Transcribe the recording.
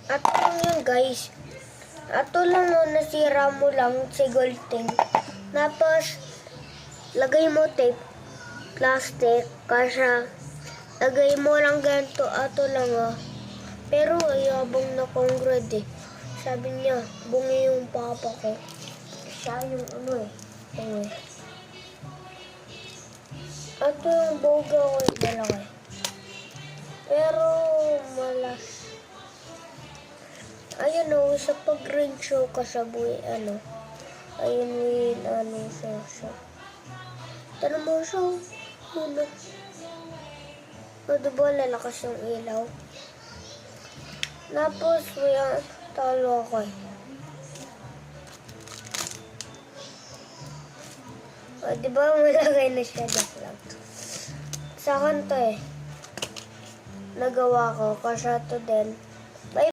At yun guys. Ato lang no, nasira mo lang si Golding. Tapos, lagay mo tape, plastic, kasha. Lagay mo lang ganito, ato lang Pero ayabang na congrad Sabi niya, bungi yung papa ko. Siya yung Ato yung boga ko malaki. Pero malas. Ayun sa pag-ring show kasabuhi, ayun siya. Tanong mo siya, diba lalakas yung ilaw? Tapos, talo ako diba malagay na siya lang. Sa akin to nagawa ko, kasi to din.